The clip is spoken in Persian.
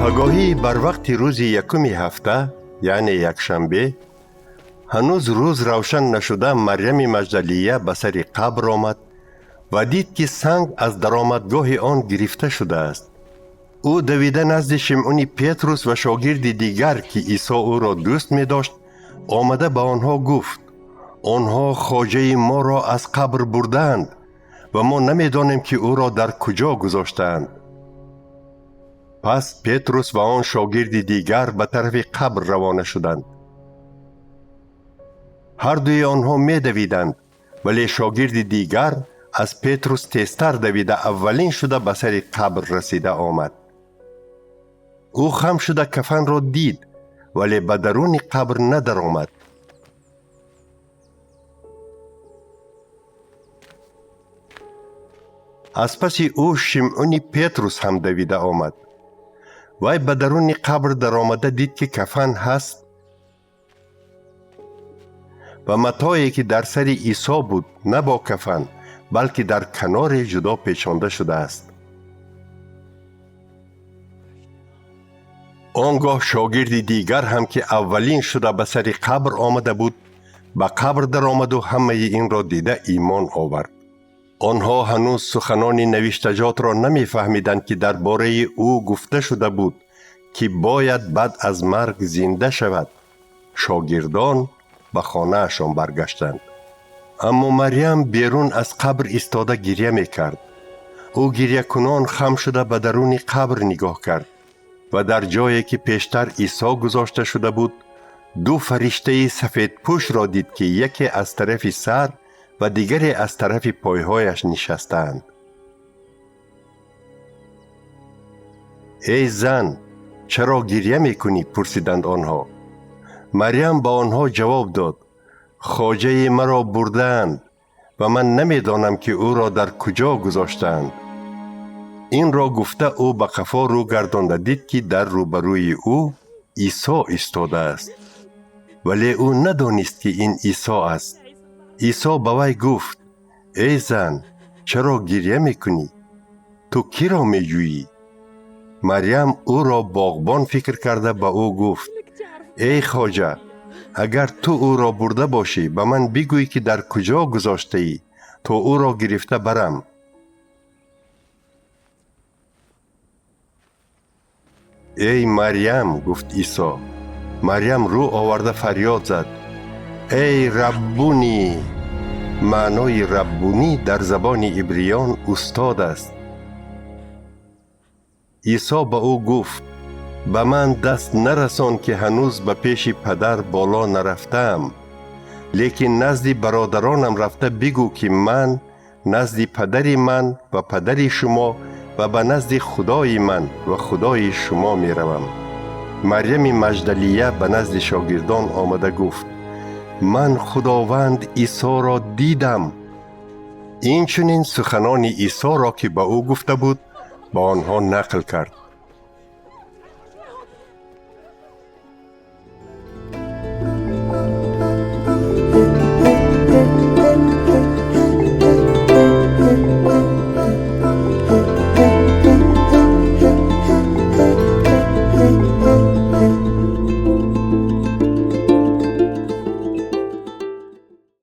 آگاهی بر وقت روز یکم هفته یعنی یکشنبه هنوز روز روشن نشده مریم مجدلیه به سر قبر آمد و دید که سنگ از درآمدگاه آن گرفته شده است. او دویده نزد شمعون پتروس و شاگرد دیگر که عیسی او را دوست می داشت آمده به آنها گفت: آنها خواجه ما را از قبر بردند و ما نمی دانیم که او را در کجا گذاشتند. پس پتروس و آن شاگرد دیگر به طرف قبر روانه شدند. هر دوی آنها می دویدند، ولی شاگرد دیگر از پتروس تیزتر دویده اولین شده به سر قبر رسیده آمد. او خم شده کفن را دید، ولی به درون قبر ندر آمد. از پس او شمعون پتروس هم دویده آمد. وی به درون قبر در آمده دید که کفن هست و متاعی که در سر عیسی بود نه با کفن بلکه در کنار جدا پیچانده شده است. آنگاه شاگرد دیگر هم که اولین شده به سر قبر آمده بود به قبر در آمد و همه این را دیده ایمان آورد. آنها هنوز سخنان نوشتجات را نمی فهمیدند که درباره او گفته شده بود که باید بعد از مرگ زنده شود. شاگردان به خانه اشان برگشتند. اما مریم بیرون از قبر ایستاده گریه می کرد. او گریه کنان خم شده به درون قبر نگاه کرد و در جایی که پیشتر عیسی گذاشته شده بود دو فرشته سفید پوش را دید که یکی از طرف سر و دیگری از طرف پایهایش نشستند. ای زن، چرا گریه میکنی؟ پرسیدند آنها. مریم با آنها جواب داد: خواجه مرا بردند و من نمیدانم که او را در کجا گذاشتند. این را گفته او به قفا رو گردانده دید که در روبروی او عیسی ایستاده است، ولی او ندانست که این عیسی است. عیسی به وی گفت: ای زن، چرا گریه میکنی؟ تو کی را میجویی؟ مریم او را باغبان فکر کرده به او گفت: ای خواجه، اگر تو او را برده باشی به من بگوی که در کجا گذاشته ای تا او را گرفته برم. ای مریم، گفت عیسی. مریم رو آورده فریاد زد: ای ربونی! معنای ربونی در زبان عبریان استاد است. عیسی به او گفت: به من دست نرسان که هنوز به پیش پدر بالا نرفتم، لیکن نزد برادرانم رفته بگو که من نزد پدر من و پدر شما و به نزد خدای من و خدای شما می روم. مریم مجدلیه به نزد شاگردان آمده گفت: من خداوند عیسی را دیدم. این چنین سخنان عیسی را که به او گفته بود با آنها نقل کرد.